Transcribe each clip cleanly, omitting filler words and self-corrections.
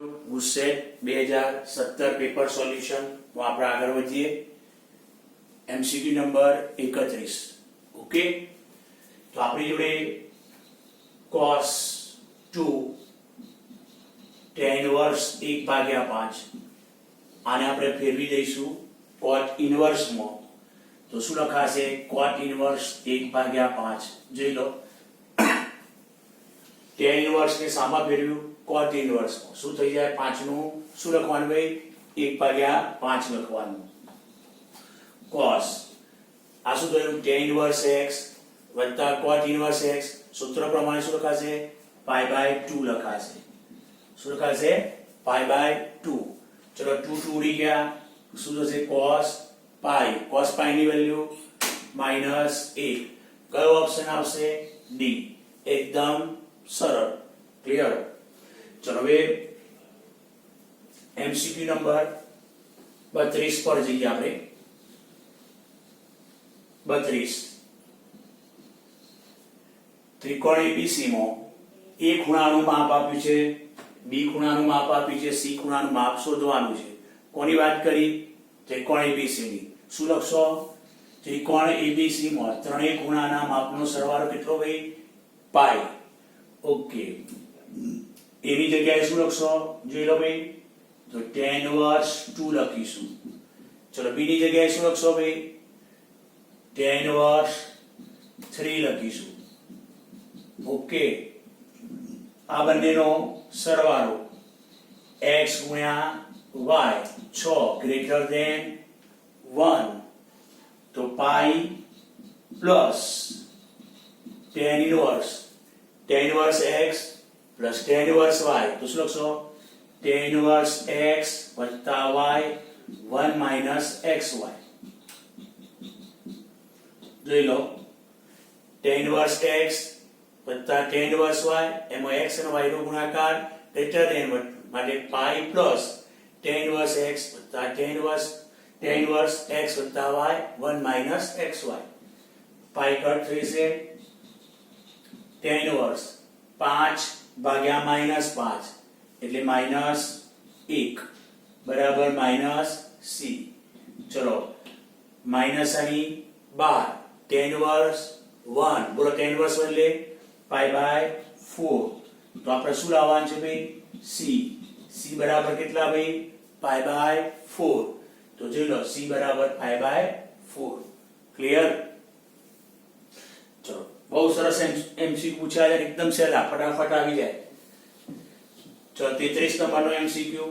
ગુસ્સેટ 2017 paper solution માં આપણે આગળ વધીએ. MCQ number 31. ઓકે, તો આપણી જોડે cos 2 tan ઇન્વર્સ 1/5 આને આપણે ફેરવી દઈશું cot ઇન્વર્સ માં. તો શું લખાશે? cot inverse 1/5. જોઈ લો, tan ઇન્વર્સ ને સામા ફેરવ્યું cot ઇન્વર્સ માં. શું થઈ જાય? 5 નું શું લખવાનું ભાઈ? 1/5 લખવાનું. cos આ શું થયું? tan ઇન્વર્સ x વત્તા cot ઇન્વર્સ x. સૂત્ર પ્રમાણે શું લખાશે? pi/2 લખાશે. શું લખાશે? pi/2. ચલો 2 ઉડી ગયા. શું થશે? cos pi. cos pi ની વેલ્યુ -1. કયો ઓપ્શન આવશે? D. એકદમ સરળ. ક્લિયર? ચલો હવે એમસીક્યુ નંબર 32 પર જઈએ આપણે. 32. ત્રિકોણ ABC માં A ખૂણાનું માપ આપ્યું છે, B ખૂણાનું માપ આપ્યું છે, C ખૂણાનું માપ શોધવાનું છે. કોની વાત કરી? ત્રિકોણ ABC ની. શું લખશો? ત્રિકોણ ABC માં ત્રણેય ખૂણાના માપનો સરવાળો કેટલો ભાઈ? પાઈ. ઓકે, એની જગ્યાએ શું લખશો? જોઈ લો ભાઈ, તો tan ઇન્વર્સ 2 લખીશું. ચલો B ની જગ્યાએ શું લખશો ભાઈ? tan ઇન્વર્સ 3 લખીશું. ઓકે, આ બંનેનો સરવાળો x ગુણ્યા y 6 ગ્રેટર ધેન 1, તો pi plus tan inverse x plus tan inverse y. તો શું લખશો? tan ઇન્વર્સ x વત્તા y 1 માઇનસ xy. જોઈ લો, tan ઇન્વર્સ x વત્તા tan ઇન્વર્સ y, એમાં x અને y નો ગુણાકાર ગ્રેટર ધેન માટે pi plus tan inverse x વત્તા tan ઇન્વર્સ x વત્તા y 1 માઇનસ xy. પાઈ કટ થઈ છે. tan ઇન્વર્સ 5 ભાગ્યા -5 એટલે -1 બરાબર -c. ચલો માઈનસ આની 12. tan ઇન્વર્સ 1, બોલો tan ઇન્વર્સ એટલે pi/4. તો આપણે શું લાવવાનું છે ભાઈ? c. c બરાબર કેટલા ભાઈ? pi/4. તો જોઈ લો, c બરાબર pi/4. ક્લિયર? ચલો, બહુ સરસ એમસીક્યુ પૂછ્યા છે, એકદમ સહેલા, ફટાફટ આવી જાય. ચલો 33 નંબરનો એમસીક્યુ.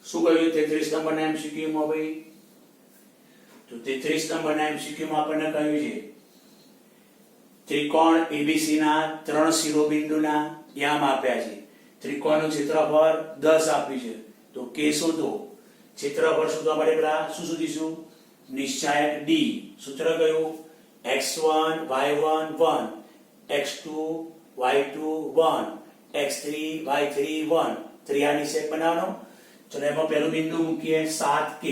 શું કહ્યું 33 નંબરના એમસીક્યુ માં ભાઈ? તો 33 નંબરના એમસીક્યુ માં આપણને કહ્યું છે ત્રિકોણ ABC ના 3 શિરોબિંદુના યામ આપ્યા છે. ત્રિકોણનું ક્ષેત્રફળ 10 આપ્યું છે. તો k શોધો. ક્ષેત્રફળ શોધવા માટે પહેલા શું શોધીશું? નિશ્ચાયક D. સૂત્ર કયું? x1 y1 1, x2 y2 1, x3 y3 1. ત્રિયાની shape બનાવવાનો. ચલો એમાં પહેલું બિંદુ મૂકીએ 7k.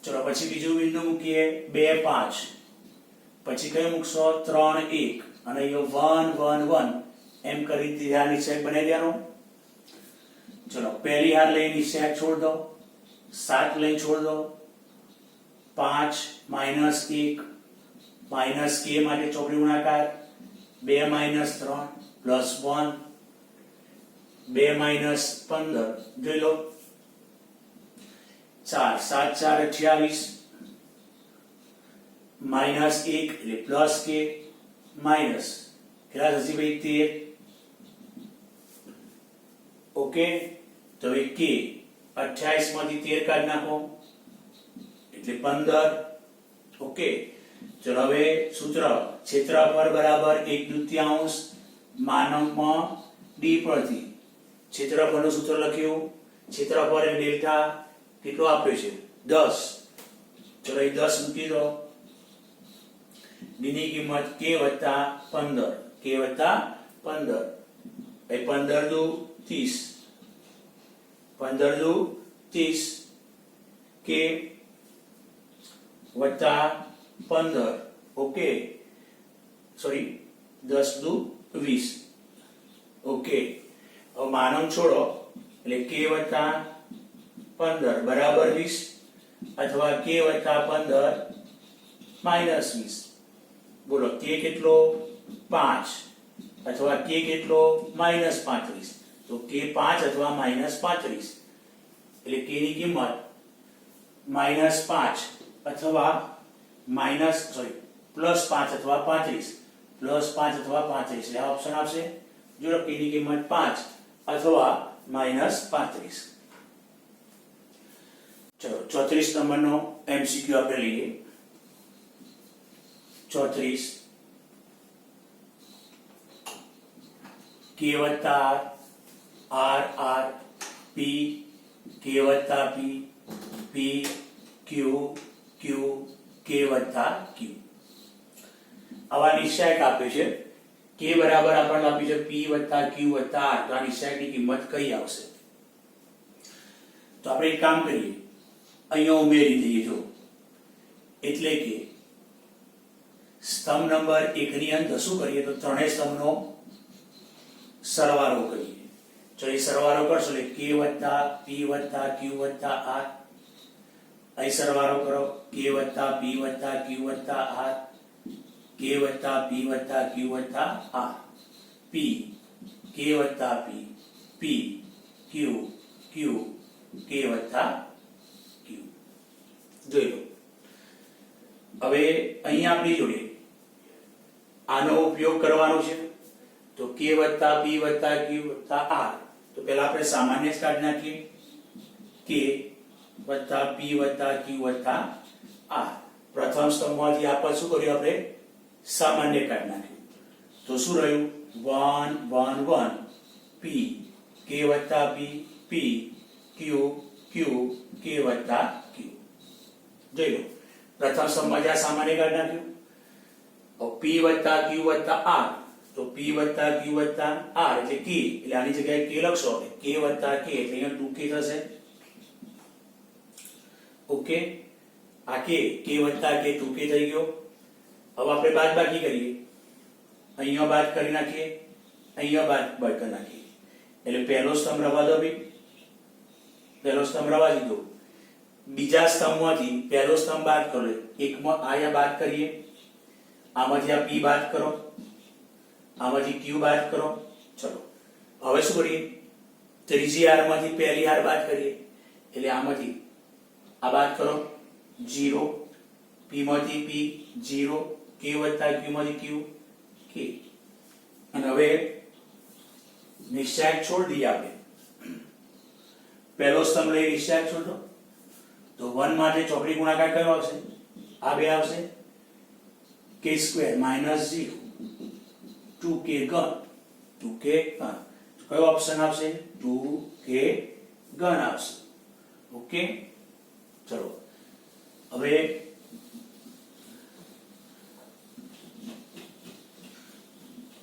ચલો પછી બીજું બિંદુ મૂકીએ 2 5. પછી કયું મૂકશો? 3 1. અને અહીંયા 1 1 1 એમ કરી ત્રિયાની શેપ બનાવી દેવાનો. ચલો પહેલી હાર લઈને શેપ છોડ દો. 7 લઈને છોડ દો. 5 -1 -k માટે ચોકડી ગુણાકાર 2 - 3 પ્લસ 1 2 - 15. જોઈ લો, 4 7 4 28 -1 એટલે પ્લસ k માઇનસ કેટલા થશે ભાઈ? 13. ઓકે, તો હવે k 28 માંથી 13 કાઢી નાખો એટલે 15. ઓકે, ચલો હવે સૂત્ર ક્ષેત્રફળ બરાબર 1/2 માનકમાં d પરથી ક્ષેત્રફળનું સૂત્ર લખ્યું. ક્ષેત્રફળ એ ડેલ્ટા કેટલો આપ્યો છે? 10. ચલો એ 10 મૂકી દો. d ની કિંમત k વત્તા 15. k વત્તા 15 એ 15 દુ 30. 15 દુ 30 k વત્તા 15. ઓકે, સોરી 10 દુ 20. ઓકે, હવે માનવ છોડો એટલે k વત્તા 15 બરાબર 20 અથવા k વત્તા 15 માઇનસ 20. બોલો k કેટલો 5 અથવા k કેટલો માઇનસ 35. તો k 5 અથવા માઇનસ 35 એટલે k ની કિંમત માઇનસ 5 અથવા માઇનસ પ્લસ 5 અથવા 35 પ્લસ 5 અથવા 35 એટલે આ ઓપ્શન આવશે. જો k ની કિંમત 5 અથવા માઇનસ 35. ચલો 34 નંબરનો MCQ આપણે લઈએ. 34 k વત્તા r r p k વત્તા p p q q k વત્તા q. આવા નિશ્ચાયક આપ્યો છે. k બરાબર આપણને આપ્યું છે p વત્તા q વત્તા r. તો આ નિશ્ચાયકની કિંમત કઈ આવશે? તો આપણે એક કામ કરીએ, અહીંયા ઉમેરી દઈએ. જો એટલે કે સ્તંભ નંબર 1 ની અંદર શું કરીએ તો ત્રણેય સ્તંભનો સરવાળો કરીએ. ચલો એ સરવાળો કરશો એટલે k વત્તા p વત્તા q વત્તા r. અહીં સરવાળો કરો k વત્તા p વત્તા q વત્તા r, k વત્તા p વત્તા q વત્તા r, p k વત્તા p p q q k વત્તા q. જોઈ લો. હવે અહીં આપણી જોડે આનો ઉપયોગ કરવાનો છે. તો k વત્તા p વત્તા q વત્તા r. તો પહેલા આપણે સામાન્ય જ કાઢી નાખીએ. k વત્તા p વત્તા q વત્તા r. પ્રથમ સ્તંભમાંથી આપણે શું કર્યું? આપણે સામાન્ય કાઢી નાખ્યું. તો શું રહ્યું? 1 1 1 p k વત્તા p p q q k વત્તા q. જોઈ લો. પ્રથમ સ્તંભમાંથી આ સામાન્ય કાઢી નાખ્યું. p વત્તા q વત્તા r. તો p વત્તા q વત્તા r એટલે k. એટલે આની જગ્યાએ k લખશો k વત્તા k એટલે અહીંયા 2k થશે. ઓકે, આ k વત્તા k 2k થઈ ગયો. હવે આપણે બાદબાકી કરીએ. અહીંયા બાદ કરી નાખીએ, અહીંયા બાદ કરી નાખીએ. એટલે પહેલો સ્તંભ રવા દો. ભાઈ પહેલો સ્તંભ રવા દીધો. બીજા સ્તંભમાંથી પહેલો સ્તંભ બાદ કરો. એકમાં આયા બાદ કરીએ. આમાંથી આ p બાદ કરો, આમાંથી q બાદ કરો. ચલો હવે શું કરીએ? ત્રીજી હાર માંથી પહેલી હાર બાદ કરીએ. એટલે આમાંથી આ બાદ કરો 0, p માંથી p 0, k વત્તા q માંથી q k. અને હવે નિશ્ચાયક છોડી દઈએ આપણે. પહેલો સ્તંભ લઈ નિશ્ચાયક છોડ દો. તો 1 માટે ચોકડી ગુણાકાર કયો આવશે? આ બે આવશે. k સ્ક્વેર માઇનસ 0 2k ઘન. 2k ઘન કયો ઓપ્શન આવશે? 2k ઘન આવશે. ઓકે, ચલો હવે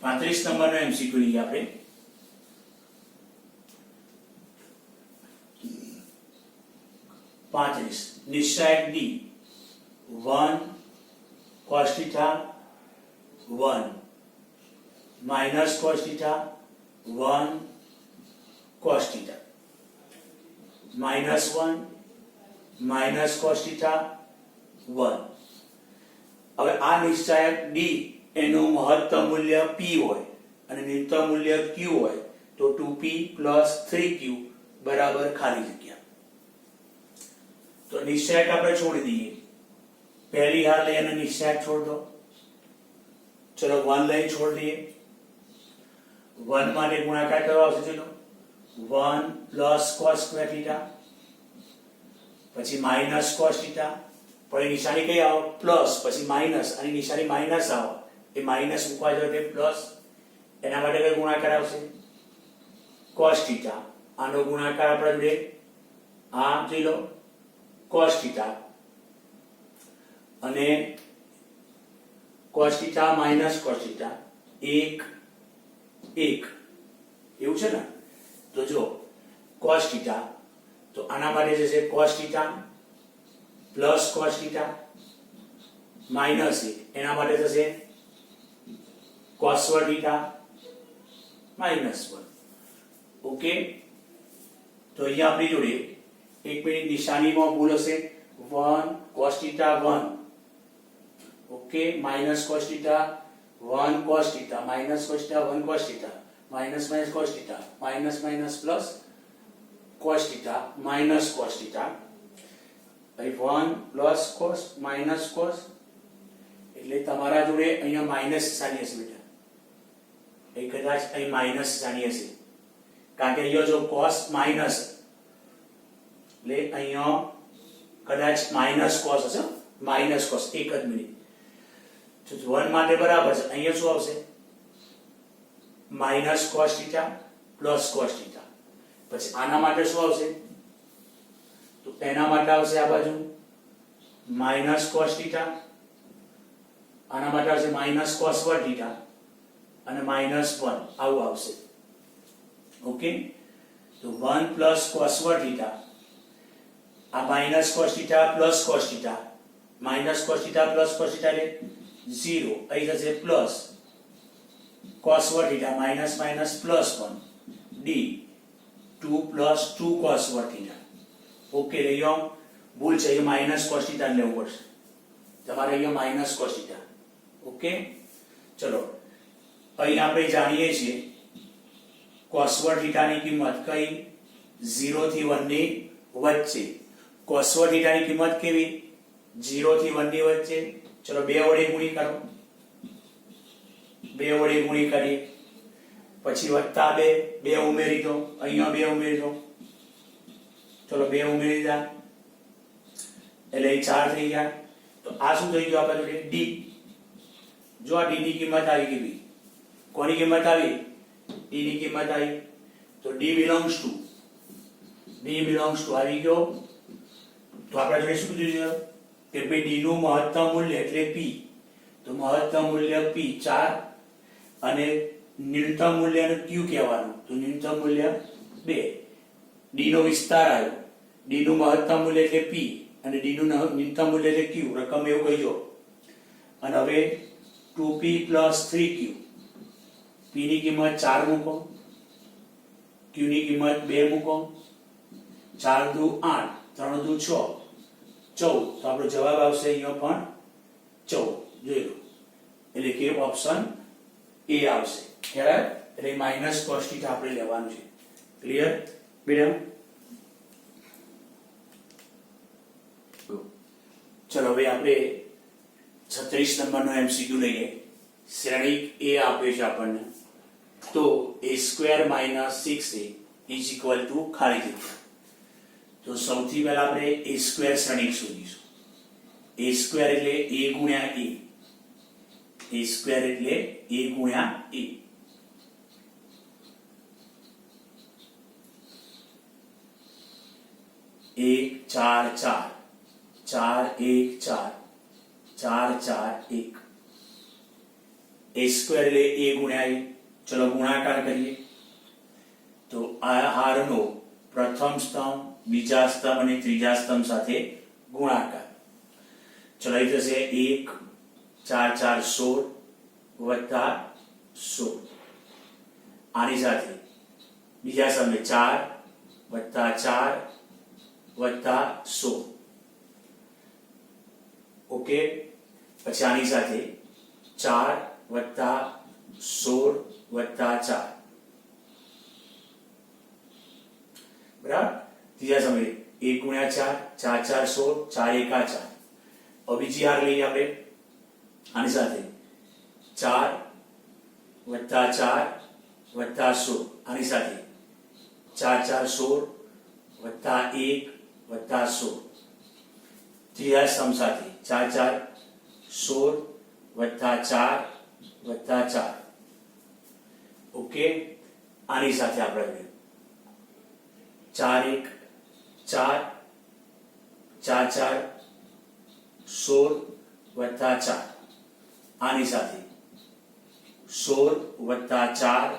35 નંબરનો MCQ લઈએ આપણે. નિશ્ચાયક D 1 cos theta 1 minus cos theta 1 cos theta minus 1 minus cos theta 1. હવે આ નિશ્ચાયક D એનું મહત્તમ મૂલ્ય p હોય અને ન્યૂનતમ મૂલ્ય q હોય તો 2p plus 3q બરાબર ખાલી જગ્યા. તો નિશ્ચાયક આપણે છોડી દઈએ. પહેલી હાર લઈ અને નિશ્ચાયક છોડ દો. ચલો 1 લઈ છોડ દઈએ. 1 માટે ગુણાકાર કરવા આવશે. ચલો 1 plus cos square theta પછી minus cos theta. પણ નિશાની કઈ આવો? પ્લસ પછી માઇનસ. અને નિશાની માઇનસ આવો એ માઇનસ મૂકવા જોઈએ એટલે પ્લસ. એના માટે કઈ ગુણાકાર આવશે? cos theta. આનો ગુણાકાર આપણે જોડે આ જોઈ લો cos theta અને cos theta minus cos theta 1 1 એવું છે ને. તો જો cos theta તો આના માટે જે છે cos theta plus cos theta minus 1 એના માટે થશે cos theta -1. ઓકે, તો અહીંયા આપણી જોડે એક મિનિટ નિશાનીમાં ભૂલ હશે. 1 cos θ 1. Okay, minus cos θ 1 cos θ minus cos θ 1 cos θ minus minus cos θ minus minus plus cos θ minus cos θ. ભાઈ 1 plus cos minus cos એટલે તમારા જોડે અહીંયા માઇનસ નિશાની હશે બેટા. એ કદાચ અહીં માઇનસ નિશાની હશે કારણ કે અહીંયા જો cos માઇનસ એટલે અહીંયા કદાચ માઇનસ cos હશે. Minus cos. એક જ મિનિટ. તો 1 માટે બરાબર છે. અહીંયા શું આવશે? Minus cos θ plus cos θ. પછી આના માટે શું આવશે? તો એના માટે આવશે આ બાજુ માઇનસ cos θ, આના માટે આવશે માઇનસ cos θ અને -1 આવું આવશે. ઓકે, તો 1 પ્લસ cos θ, આ minus cos θ plus cos θ, minus cos θ plus cos θ એટલે 0, અહીં જશે plus cos θ minus minus plus 1 d 2 plus 2 cos θ. Okay, અહીંયા ભૂલ છે, અહીંયા માઇનસ cos θ લેવું પડશે તમારે, અહીંયા માઇનસ cos θ. ઓકે, ચલો અહીં આપણે જાણીએ છીએ cos θ ની કિંમત કઈ 0 થી 1 ની વચ્ચે. cos θ ની કિંમત કેવી? 0 થી 1 ની વચ્ચે. ચલો 2 વડે ગુણી કરો, 2 વડે ગુણી કરીએ, પછી વત્તા 2 ઉમેરી દો, અહીંયા 2 ઉમેરી દો, ચલો 2 ઉમેરી દીધા એટલે 4 થઈ ગયા. તો આ શું થઈ ગયું આપણે જોડે? d. જો આ d ની કિંમત આવી ગઈ. કોની કિંમત આવી? d ની કિંમત આવી. તો d belongs to આવી ગયો. તો આપણે જોડે શું કીધું કે ભાઈ d નું મહત્તમ મૂલ્ય એટલે p. તો મહત્તમ મૂલ્ય p 4 અને ન્યૂનતમ મૂલ્યને q કહેવાનું. તો ન્યૂનતમ મૂલ્ય 2. d નો વિસ્તાર આવ્યો. d નું મહત્તમ મૂલ્ય એટલે p અને d નું ન્યૂનતમ મૂલ્ય એટલે q. રકમ એવું કહીજો. અને હવે 2p plus 3q. p ની કિંમત 4 મૂકો, q ની કિંમત 2 મૂકો. 4 દુ 8, 3 દુ 6, 14. તો આપણો જવાબ આવશે અહીંયા પણ 14. જોઈ લો, એટલે કે ઓપ્શન એ આવશે. ખ્યાલ? એટલે માઇનસ cos θ આપણે લેવાનું છે. ક્લિયર બેટા? ચલો હવે આપણે 36 નંબરનો MCQ લઈએ. શ્રેણિક એ આપ્યો છે આપણને. તો a² - 6a = ખાલી જગ્યા. તો સૌથી પહેલા આપણે a² શ્રેણિક શોધીશું. a² એટલે a ગુણ્યા a. a² એટલે a ગુણ્યા a. એક 4 4 4 1 4 4 4 1. a² એટલે a ગુણ્યા a. ચલો ગુણાકાર કરીએ. તો આ હારનો પ્રથમ સ્તંભ, બીજા સ્તંભ અને ત્રીજા સ્તંભ સાથે ગુણાકાર. ચલો અહીં થશે 1 4 4 16 વત્તા 16. આની સાથે બીજા સ્તંભે 4 વત્તા 4 વત્તા 16. ઓકે, પછી આની સાથે 4 વત્તા 16 વત્તા 4. બરાબર? ત્રીજા સમયે 1 ગુણ્યા 4 4 4 16 4 1 4. હવે બીજી હાર લઈએ આપણે. આની સાથે 4 વત્તા 4 વત્તા 16. આની સાથે 4 4 16 વત્તા 1 વત્તા 16. ત્રીજા સ્તંભ સાથે 4 4 16 વત્તા 4 વત્તા 4. ઓકે, આની સાથે આપણે 4 1 4 4 4 16 વત્તા 4. આની સાથે 16 વત્તા 4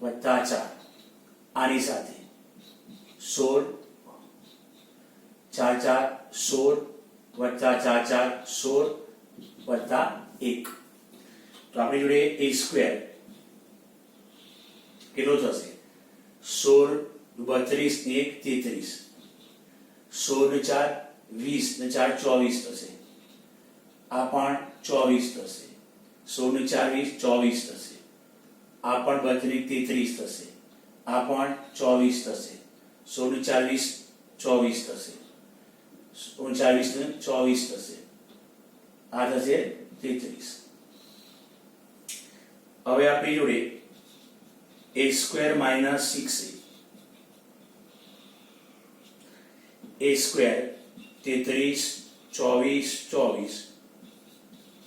વત્તા 4. આની સાથે 16 4 4 16 વત્તા 4 4 16 વત્તા 1. તો આપણી જોડે a² કેટલો થશે 16 32 ને 1 33 16 ને 4 20 ને 4 24 થશે આ પણ 24 થશે 16 ને 4 20 24 થશે આ પણ 32 33 થશે આ પણ 24 થશે 16 ને 4 20 24 થશે 39 ને 24 થશે આ થશે 33 હવે આપણી જોડે a square minus 6a a square 33 24 24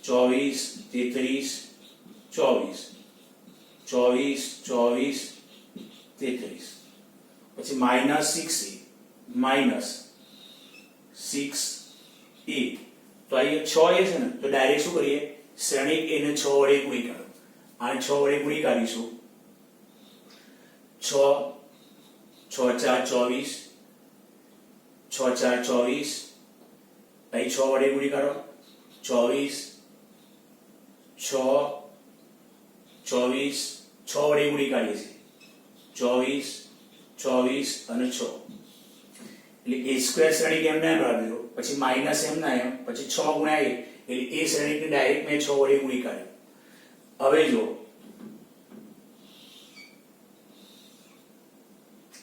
24 33 24 24 24 33 પછી માઇનસ 6a માઇનસ 6a તો અહીંયા 6a છે ને તો ડાયરેક્ટ શું કરીએ શ્રેણિક એને 6 વડે ગુણી કાઢો આને 6 વડે ગુણી કાઢીશું 6 6 4 24 6 4 24 અહીં 6 વડે ગુણી કાઢો 24 6 24 6 વડે ગુણી કાઢીએ છીએ 24 24 અને 6 એટલે a સ્ક્વેર શ્રેણિક એમને એમ રાખ્યો પછી માઇનસ એમના એમ પછી 6 ગુણ્યા a એટલે a શ્રેણિકને ડાયરેક્ટ મેં 6 વડે ગુણી કાઢ્યો હવે જો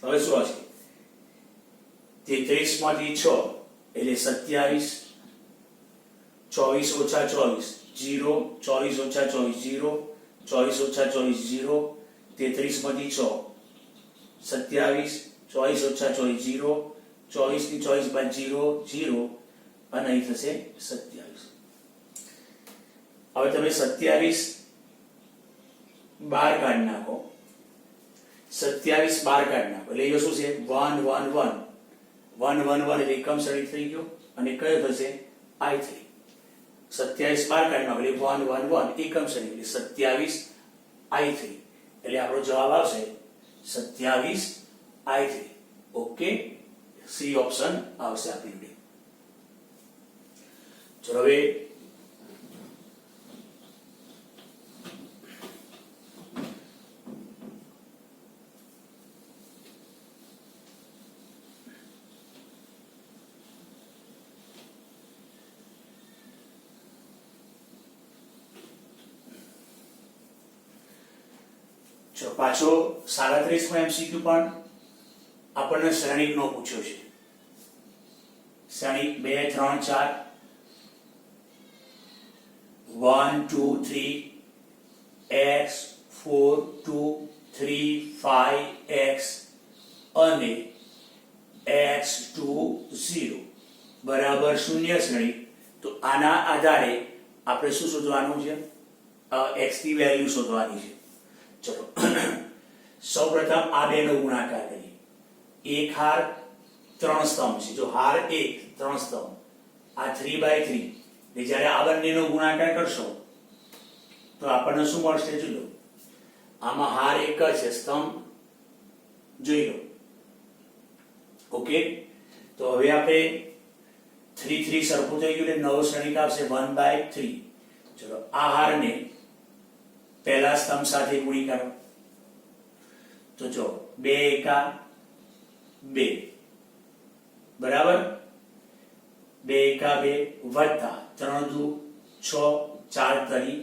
હવે શું હશે 33 માંથી 6 એટલે 27 24 ઓછા 24 0 24 ઓછા 24 0 24 ઓછા 24 0 33 માંથી 6 27 24 ઓછા 24 0 24 ની 24 બાદ 0 0 અને અહીં થશે 27 હવે તમે 27 બાર કાઢી નાખો 27 બાર કાઢી નાખો એટલે એ શું છે 1 1 1 1 1 1 એટલે એકમ શ્રેણિક થઈ ગયો અને કયો થશે i3 27 બાર કાઢી નાખો એટલે 1 1 1 એકમ શ્રેણિક એટલે 27 i3 એટલે આપણો જવાબ આવશે 27 i3 ઓકે સી ઓપ્શન આવશે આપણી ચલો હવે પાછો 37 માં એમસીક્યુ પણ આપણને શ્રેણિક નો પૂછ્યો છે શ્રેણિક 2 3 4 1 2 3 x 4 2 3 5 x અને x 2 0 બરાબર 0 શ્રેણિક તો આના આધારે આપણે શું શોધવાનું છે x ની વેલ્યુ શોધવાની છે ચલો સૌપ્રથમ આ બેનો ગુણાકાર કરીએ એક હાર ત્રણ સ્તંભ છે જો હાર એક ત્રણ સ્તંભ આ 3/3 એટલે જ્યારે આ બંનેનો ગુણાકાર કરશો તો આપણને શું મળશે જોઈ લો આમાં હાર એક જ છે સ્તંભ જોઈ લો ઓકે તો હવે આપણે 3 3 સરખું થઈ ગયું એટલે 9 શ્રેણિક આવશે 1/3 ચલો આ હારને પહેલા સ્તંભ સાથે ગુણી કરો તો જો 2 એકા 2 બરાબર 2 એકા 2 વત્તા 3 દુ 6 4 તરી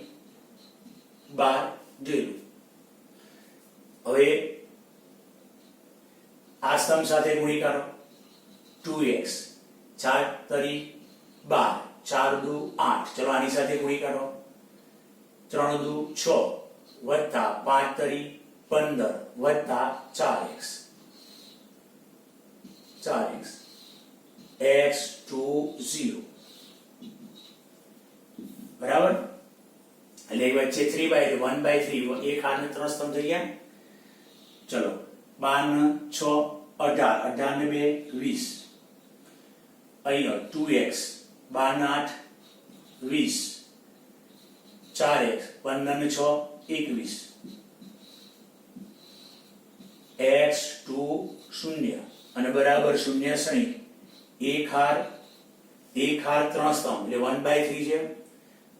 12 જોઈ લો હવે આ સ્તંભ સાથે ગુણી કરો 2x 4 તરી 12 4 દુ 8 ચલો આની સાથે ગુણી કરો 3 દુ 6 વત્તા 5 તરી 15 વત્તા 4x x 2 0 બરાબર એટલે વચ્ચે 3/3 1/3 એક હારને ત્રણ સ્તંભ થઈ ગયા ચલો 12 6 18 18 ને 2 20 અહીંયા 2x 12 8 20 4x 15 ને 6 21 x 2 0 અને બરાબર 0 શ્રેણિક એક હાર ત્રણ સ્તંભ એટલે 1/3 છે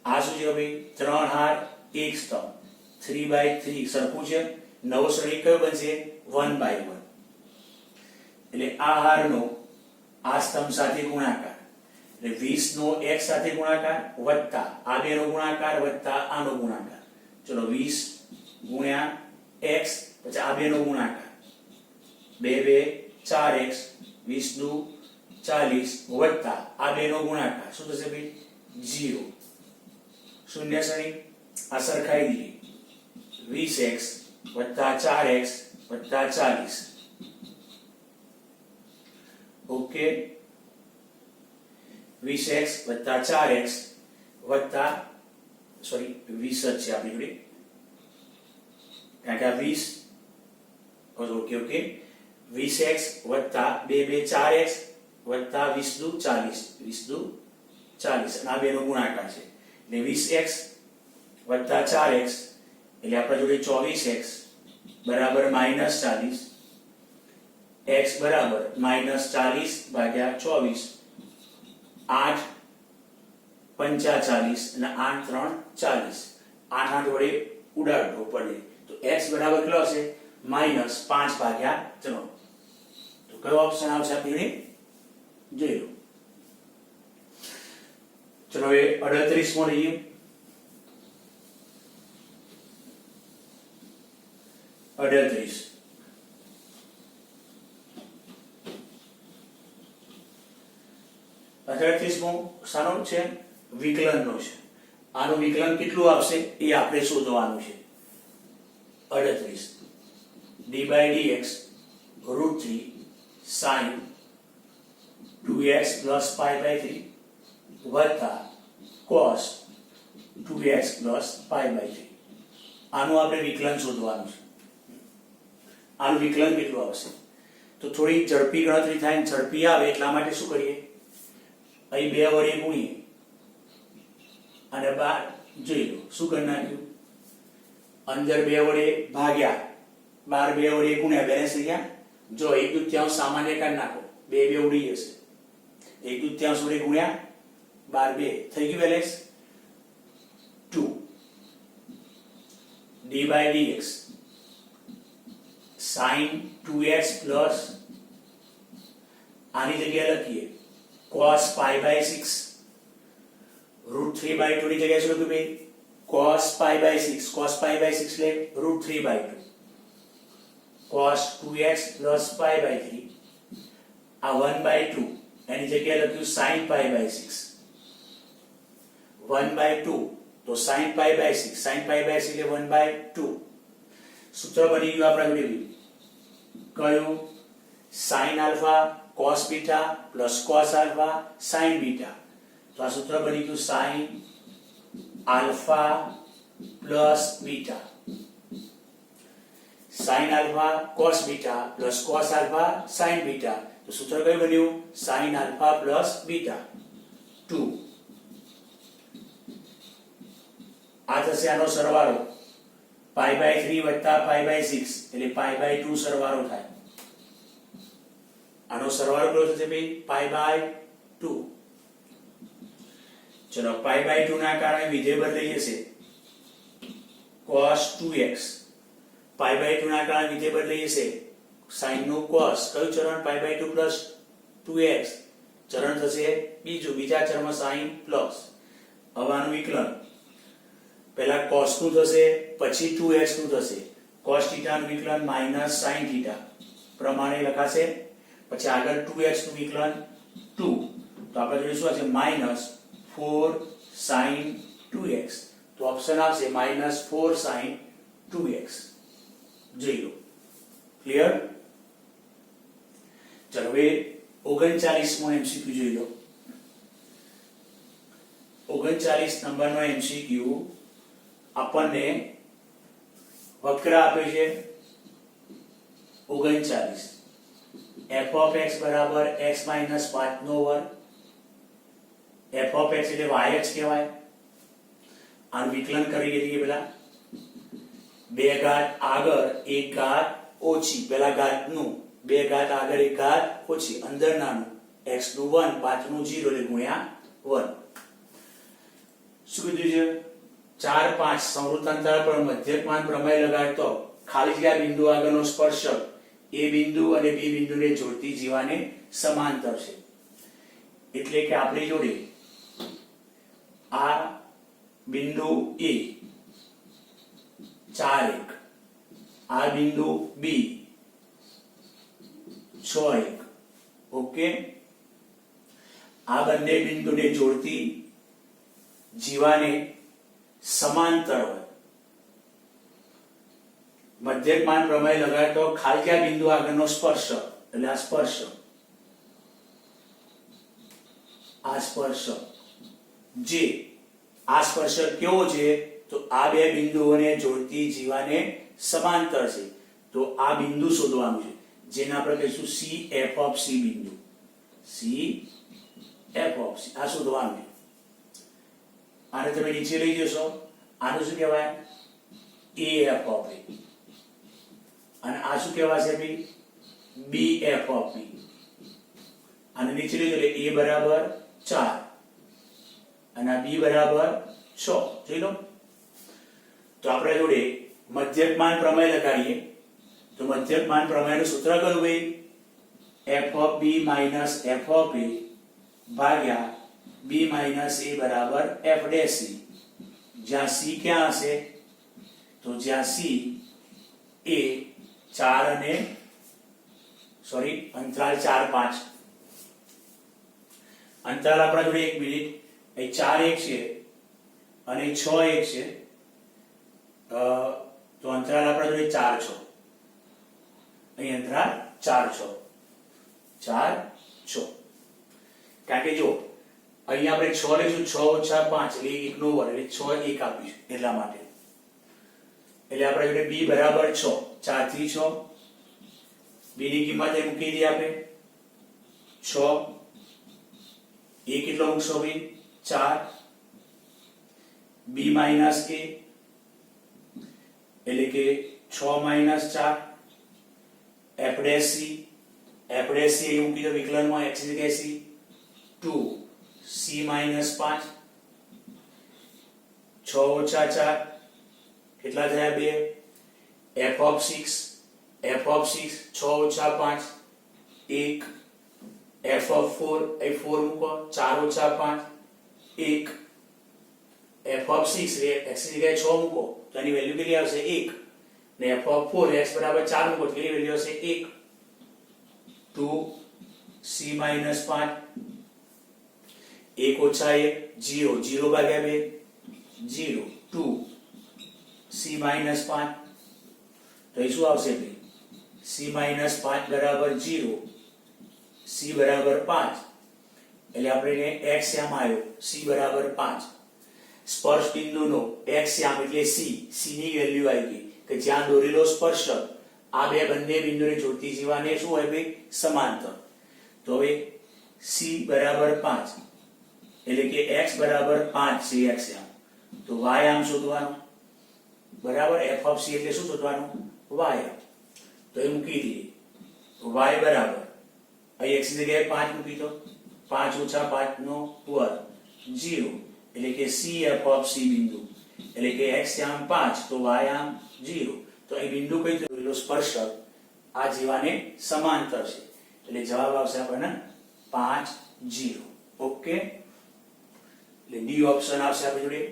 આ શું છે ભાઈ ત્રણ હાર એક સ્તંભ 3/3 સરખું છે નવો શ્રેણિક કયો બનશે 1/1 એટલે આ હારનો આ સ્તંભ સાથે ગુણાકાર એટલે 20 નો x સાથે ગુણાકાર વત્તા આ બેનો ગુણાકાર વત્તા આનો ગુણાકાર ચલો 20 ગુણ્યા x પછી આ બેનો ગુણાકાર 2 2 4x 20 દુ 40 વત્તા આ બેનો ગુણાકાર શું થશે ભાઈ 0 શૂન્ય શ્રેણી આ સરખાઈ દીધી 20x વત્તા 4x વત્તા 40 ઓકે 20x વત્તા 4x વત્તા સોરી 20 જ છે આપણી જોડે કારણ કે આ 20 ઓકે ઓકે 20x વત્તા 2 2 4x વત્તા 20 દુ 40 20 દુ 40 અને આ બેનો ગુણાકાર છે એટલે 20x વત્તા 4x એટલે આપણા જોડે 24x બરાબર -40 x બરાબર -40 ભાગ્યા 24 8 45 અને 8 3 40 8 8 વડે ઉડાડવો પડે તો x બરાબર કેટલો હશે -5 ભાગ્યા 3 તો કયો ઓપ્શન આવશે આપણે જોઈ લો ચલો હવે 38 મો લઈએ 38 38 મો શાનો છે વિકલનનો છે આનું વિકલન કેટલું આવશે એ આપણે શોધવાનું છે 38 d/dx √3 sin 2x plus pi by 3 વત્તા cos 2x plus pi by 3 આનું આપણે વિકલન શોધવાનું છે આનું વિકલન કેટલું આવશે તો થોડી ઝડપી ગણતરી થાય ને ઝડપી આવે એટલા માટે શું કરીએ અહીં 2 વડે ગુણીએ અને બહાર જોઈ લો શું કરી નાખ્યું અંદર 2 વડે ભાગ્યા બહાર 2 વડે ગુણ્યા બેલેન્સ થઈ ગયા જો 1/2 સામાન્ય કાઢી નાખો 2 2 ઉડી જશે 1/2 વડે ગુણ્યા 12 2 થઈ ગયું balance 2 d/dx sin 2x plus આની જગ્યાએ લખીએ cos pi by 6 √3/2 ની જગ્યાએ શું લખ્યું ભાઈ cos pi by 6 cos pi by 6 એટલે √3/2 cos 2x plus pi by 3 આ 1/2 એની જગ્યાએ લખ્યું sin pi by 6 1/2 તો sin pi by 6 sin pi by 6 એટલે 1/2 સૂત્ર બની ગયું આપણા જોડે કયું sin alpha cos beta plus cos alpha sin beta તો આ સૂત્ર બની ગયું sin alpha plus beta sin alpha cos beta plus cos alpha sin beta તો સૂત્ર કયું બન્યું sin alpha plus beta 2 આ થશે આનો સરવાળો pi by 3 વત્તા pi by 6 એટલે pi by 2 સરવાળો થાય આનો સરવાળો કેટલો થશે ભાઈ pi by 2 ચલો pi by 2 ના કારણે વિધેય બદલાઈ જશે cos 2x pi by 2 ના કારણે વિધેય બદલાઈ જશે sin નું cos કયું ચરણ pi by 2 plus 2x ચરણ થશે બીજા ચરણમાં sin plus હવે આનું વિકલન પહેલા cos નું થશે પછી 2x નું થશે cos θ નું વિકલન minus sin θ પ્રમાણે લખાશે પછી આગળ 2x નું વિકલન 2 તો આપણે જોડે શું આવશે -4 sin 2x તો ઓપ્શન આવશે -4 sin 2x જોઈ લો ક્લિયર ચલો હવે 39 મો MCQ જોઈ લો 39 નંબરનો MCQ આપણને વક્ર આપે છે 39 f of x બરાબર x - 5 નો વર્ગ f of x એટલે y જ કહેવાય આનું વિકલન કરી લઈએ પેલા 2 ઘાત આગળ 1 ઘાત ઓછી પેલા ઘાતનું 2 ઘાત આગળ 1 ઘાત ઓછી અંદર નાનું x નું 1 5 નું 0 એટલે ગુણ્યા 1 શું કીધું છે 4 5 સંવૃત્તાંતર પર મધ્યકમાન પ્રમેય લગાડતો ખાલી જગ્યા બિંદુ આગળનો સ્પર્શક એ બિંદુ અને બી બિંદુને જોડતી જીવાને સમાંતર છે. એટલે કે આપણી જોડે આ બિંદુ એ 4 1, આ બિંદુ બી 6 1. ઓકે, આ બંને બિંદુને જોડતી જીવાને સમાંતર હોય. મધ્યકમાન પ્રમેય લગાડે તો ખાલી જગ્યા બિંદુ આગળનો સ્પર્શક એટલે આ સ્પર્શક, આ સ્પર્શક જે આ સ્પર્શક કેવો છે તો આ બે બિંદુઓને જોડતી જીવાને સમાંતર છે. તો આ બિંદુ શોધવાનું છે જેને આપણે કહીશું સી એફ ઓફ સી બિંદુ. સી એફ ઓફ સી આ શોધવાનું છે. આને તમે નીચે લઈ જશો, આનું શું કહેવાય? A F of A. અને આ શું કહેવાશે ભાઈ? B F of B. આને નીચે લઈ જજો એટલે a બરાબર 4 અને આ b બરાબર 6. જોઈ લો. તો આપણે જોડે મધ્યકમાન પ્રમેય લગાડીએ તો મધ્યકમાન પ્રમેયનું સૂત્ર કયું ભાઈ? f of b minus f of a ભાગ્યા b minus a બરાબર f dash c. જ્યાં c ક્યાં હશે? તો જ્યાં c એ 4 અને અંતરાલ 4 5. અંતરાલ આપણા જોડે 1 મિનિટ એ 4 1 છે અને 6 1 છે. તો અંતરાલ આપણા જોડે 4 6. અહીં અંતરાલ 4 6 4 6. કારણ કે જો અહીંયા આપણે 6 લઈશું 6 - 5 એટલે 1 નો વર્ગ એટલે 6 1 આપીશું એટલા માટે. એટલે આપણે જોડે b બરાબર 6 4 થી 6 b ની કિંમત એ મૂકી દઈએ આપણે 6 a કેટલો મૂકશો ભાઈ 4 b minus a એટલે કે 6 minus 4 f dash c એ મૂકી દો વિકલનમાં x ની જગ્યાએ c 2 c minus 5 6 ઓછા 4 કેટલા થયા 2 f of 6 6 ઓછા 5 1 f of 4 એ 4 મૂકો 4 ઓછા 5 1 f of 6 એ x ની જગ્યાએ 6 મૂકો તો એની વેલ્યુ કેટલી આવશે 1 ને f of 4 x બરાબર 4 મૂકો તો કેટલી વેલ્યુ આવશે 1 2 c minus 5 1 ઓછા 1 0 0 ભાગ્યા 2 0 2 c minus 5 તો એ શું આવશે ભાઈ c minus 5 બરાબર 0 c બરાબર 5 એટલે આપણે x શ્યામ આવ્યો c બરાબર 5. સ્પર્શ બિંદુનો x શ્યામ એટલે c ની વેલ્યુ આવી ગઈ કે જ્યાં દોરેલો સ્પર્શક આ બે બંને બિંદુને જોડતી જીવાને શું હોય ભાઈ સમાંતર. તો હવે c બરાબર 5 એટલે કે x બરાબર 5 છે x શ્યામ. તો y આમ શોધવાનું બરાબર f of c એટલે શું શોધવાનું y આમ. તો એ મૂકી દઈએ તો y બરાબર અહીં x ની જગ્યાએ 5 મૂકી દો 5 ઓછા 5 નો વર્ગ 0 એટલે કે c f of c બિંદુ એટલે કે x આમ 5 તો y આમ 0. તો અહીં બિંદુ કઈ દોરેલો સ્પર્શક આ જીવાને સમાંતર છે એટલે જવાબ આવશે આપણને 5 0. ઓકે, એટલે ડી ઓપ્શન આવશે આપણી જોડે.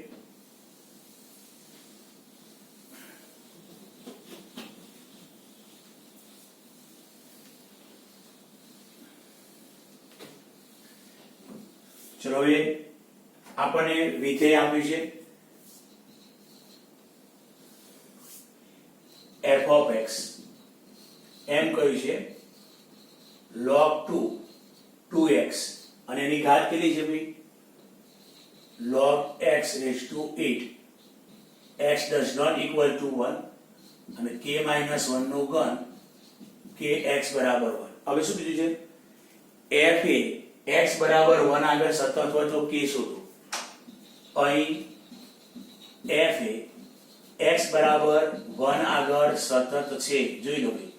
ચલો હવે આપણને વિધેય આપ્યું છે f of x એમ કહ્યું છે log 2x અને એની ઘાત કેટલી છે ભાઈ log x raised to 8. x does not equal to 1 અને k minus 1 નો ઘન kx બરાબર 1. હવે શું કીધું છે f એ x બરાબર 1 આગળ સતત હોય તો k શોધો. અહીં f એ x બરાબર 1 આગળ સતત છે જોઈ લો ભાઈ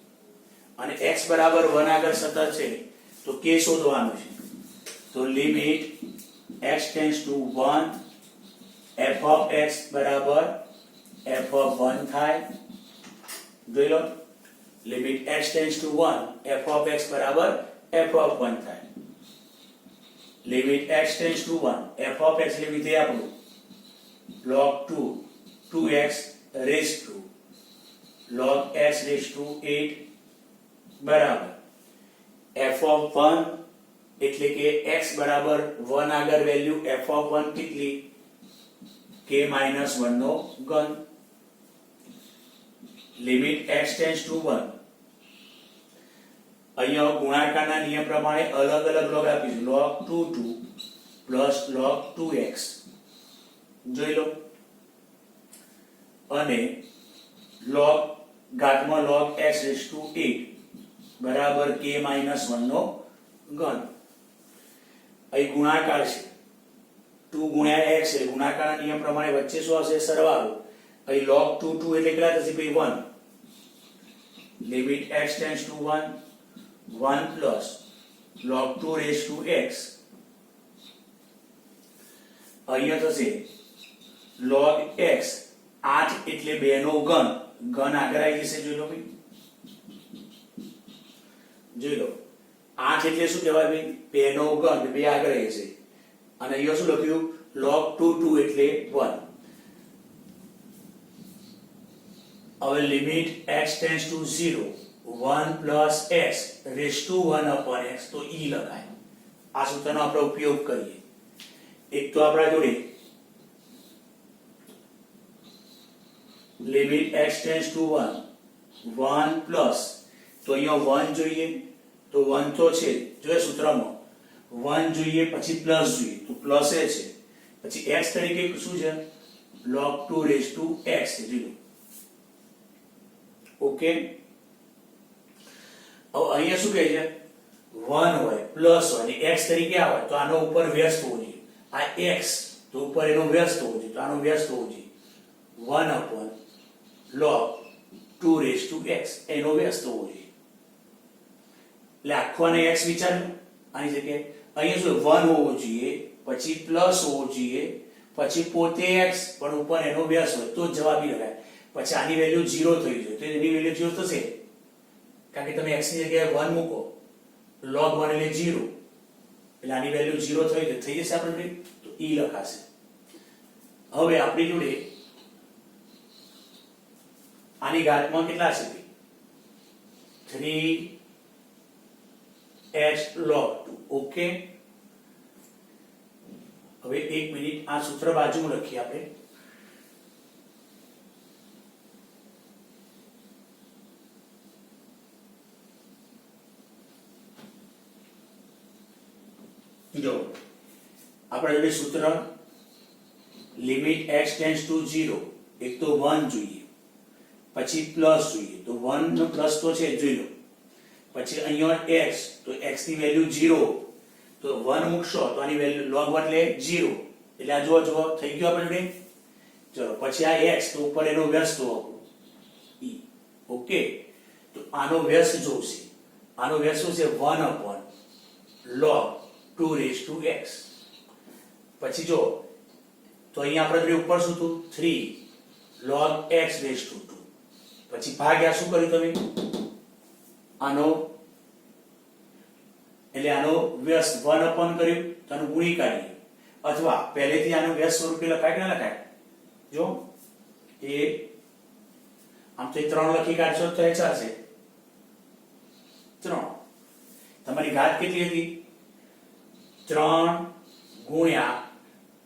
અને x બરાબર 1 આગળ સતત છે તો k શોધવાનું છે. તો limit x tends to 1 f of x બરાબર f of 1 થાય જોઈ લો limit x tends to 1 f of x બરાબર f ઓફ 1 થાય limit x tends to 1 f of x એટલે વિધેય આપણું log 2 2x raise to log x raise to 8 બરાબર f ઓફ 1 એટલે કે x બરાબર 1 આગળ વેલ્યુ f ઓફ 1 કેટલી k માઈનસ 1 નો ઘન લિમિટ x ટેન્ડ્સ ટુ 1 અહીંયા ગુણાકારના નિયમ પ્રમાણે અલગ અલગ log આપીશું log 2 પ્લસ log 2x જોઈ લો અને log ઘાતમાં log x રેઝ ટુ 8 બરાબર k માઈનસ 1 નો ઘન અહીં ગુણાકાર છે 2 ગુણ્યા x એટલે ગુણાકારના નિયમ પ્રમાણે વચ્ચે શું આવશે સરવાળો અહીં log 2 એટલે કેટલા થશે ભાઈ 1 limit x tends to 1 1 plus log 2 raise to x અહીંયા થશે log x 8 એટલે 2 નો ઘન ઘન આગળ આવી જશે જોઈ લો ભાઈ જોઈ લો 8 એટલે શું કહેવાય ભાઈ 2 નો ઘન 2 આગળ આવી જશે અને અહીંયા શું લખ્યું log 2 એટલે 1 હવે limit x tends to 0 1 plus x raise to 1 upon x તો e લખાય આ સૂત્રનો આપણે ઉપયોગ કરીએ એક તો આપણા જોડે limit x tends to 1 1 plus તો અહીંયા 1 જોઈએ તો 1 તો છે જોઈએ સૂત્રમાં 1 જોઈએ પછી પ્લસ જોઈએ તો પ્લસ એ છે પછી x તરીકે શું છે log 2 રેઝ ટુ x છે જોઈ ઓકે હવે અહીંયા શું કહે છે 1 હોય પ્લસ હોય અને x તરીકે આવે તો આનો ઉપર વ્યસ્ત હોવો જોઈએ આ x તો ઉપર એનો વ્યસ્ત હોવો જોઈએ તો આનો વ્યસ્ત હોવો જોઈએ 1 upon log 2 raise to x એનો વ્યસ્ત હોવો જોઈએ એટલે આખો અને x વિચાર્યું આની જગ્યાએ અહીંયા શું 1 હોવો જોઈએ પછી પ્લસ હોવો જોઈએ પછી પોતે x પણ ઉપર એનો વ્યસ્ત હોય તો જવાબી લખાય પછી આની વેલ્યુ 0 થઈ જાય તો એની વેલ્યુ 0 થશે કારણ કે તમે x ની જગ્યાએ 1 મૂકો log 1 એટલે 0 એટલે આની વેલ્યુ 0 થઈ જશે આપણે તો e લખાશે હવે આપણી જોડે આની ઘાતમાં કેટલા છે 3x log 2 ઓકે હવે એક મિનિટ આ સૂત્ર બાજુમાં લખીએ આપણે જો આપણા જોડે સૂત્ર લિમિટ x ટેન્ડ્સ ટુ 0 એક તો 1 જોઈએ પછી પ્લસ જોઈએ તો 1 નો પ્લસ તો છે જોઈ લો પછી અહીંયા x તો x ની વેલ્યુ 0 તો 1 મૂકશો તો આની વેલ્યુ log 1 એટલે 0 એટલે આ જો થઈ ગયો આપણે ચલો પછી આ x તો ઉપર એનો વ્યસ્ત હોવો e ઓકે તો આનો વ્યસ્ત જોશે આનો વ્યસ્ત છે 1 upon log 2 raise to x પછી જો તો અહીંયા આપણે ઉપર શું હતું 3 log x રેઝ ટુ 2 પછી ભાગ્યા શું કર્યું તમે આનો એટલે આનો વ્યસ્ત 1 upon કર્યું તો આનું ગુણી કાઢીએ અથવા પહેલેથી આનો વ્યસ્ત સ્વરૂપે લખાય કે ના લખાય જો એ આમ તો 3 લખી કાઢશો તો એ ચાલશે 3 તમારી ઘાત કેટલી હતી 3 ગુણ્યા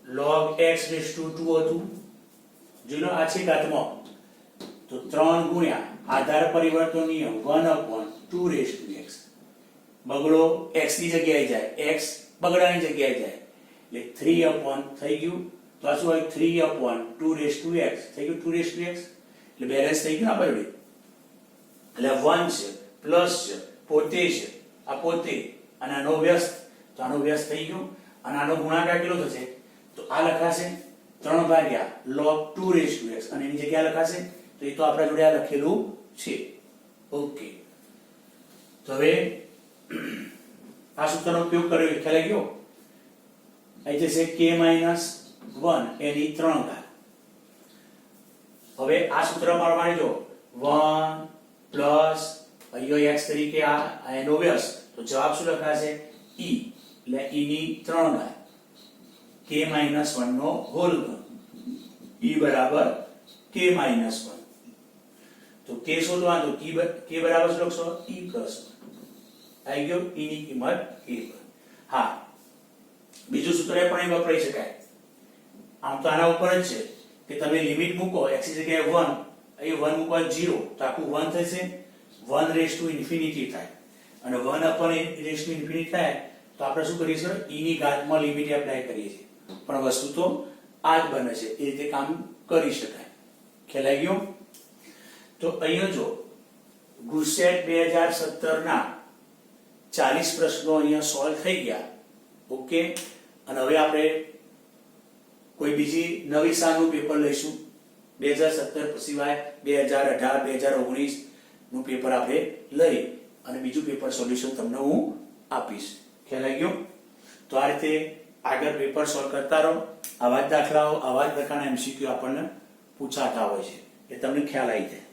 log x રેઝ ટુ 2 હતું જોઈ લો આ છે ઘાતમાં તો 3 ગુણ્યા આધાર પરિવર્તન નિયમ 1 upon 2 રેઝ ટુ x બગડો x ની જગ્યાએ જાય x બગડાની જગ્યાએ જાય એટલે 3 upon થઈ ગયું તો આ શું હોય 3 upon 2 રેઝ ટુ x થઈ ગયું 2 રેઝ ટુ x એટલે બેલેન્સ થઈ ગયું આપણે એટલે 1 છે પ્લસ છે પોતે છે આ પોતે અને આનો વ્યસ્ત તો આનો વ્યસ્ત થઈ ગયો અને આનો ગુણાકાર કેટલો થશે તો આ લખાશે 3 ભાગ્યા log 2 રેઝ ટુ x અને એની જગ્યાએ લખાશે તો એ તો આપણા જોડે આ લખેલું છે ઓકે તો હવે આ સૂત્રનો ઉપયોગ કર્યો ખ્યાલ આવી ગયો અહીં જશે k - 1 એની 3 ઘાત હવે આ સૂત્ર પ્રમાણે જો 1 પ્લસ અહીંયા x તરીકે આ એનો વ્યસ્ત, તો જવાબ શું લખાશે? e, એટલે e ની 3 ઘાત k - 1 નો હોલ ઘન, e બરાબર k - 1. તો k શોધવા, તો k બરાબર શું લખશો? e plus 1. આવી ગયો e ની કિંમત k પર. હા, બીજું સૂત્ર એ પણ વપરાઈ શકાય. આમ તો આના ઉપર જ છે કે તમે લિમિટ મૂકો x ની જગ્યાએ 1, અહીં 1 મૂકો 0, તો આખું 1 થશે, 1 રેઝ ટુ ઇન્ફિનિટી થાય, અને 1 અપોન રેઝ ટુ ઇન્ફિનિટી થાય તો આપણે શું કરીશું? e ની ઘાતમાં લિમિટ એપ્લાય કરીએ છીએ. પણ વસ્તુ તો આ જ બને છે, એ રીતે કામ કરી શકાય. ખ્યાલ આવી ગયો? તો અહીંયા જો ગુજસેટ 2017 ના 40 પ્રશ્નો અહીંયા સોલ્વ થઈ ગયા. ઓકે, અને હવે આપણે કોઈ બીજી નવી સાલનું પેપર લઈશું. 2017 સિવાય 2018, 2019 નું પેપર આપણે લઈ અને બીજું પેપર સોલ્યુશન તમને હું આપીશ. ખ્યાલ આવી ગયો? તો આ રીતે આગળ પેપર સોલ્વ કરતા રહો. આવા જ દાખલાઓ, આવા જ પ્રકારના MCQ આપણને પૂછાતા હોય છે, એ તમને ખ્યાલ આવી જાય.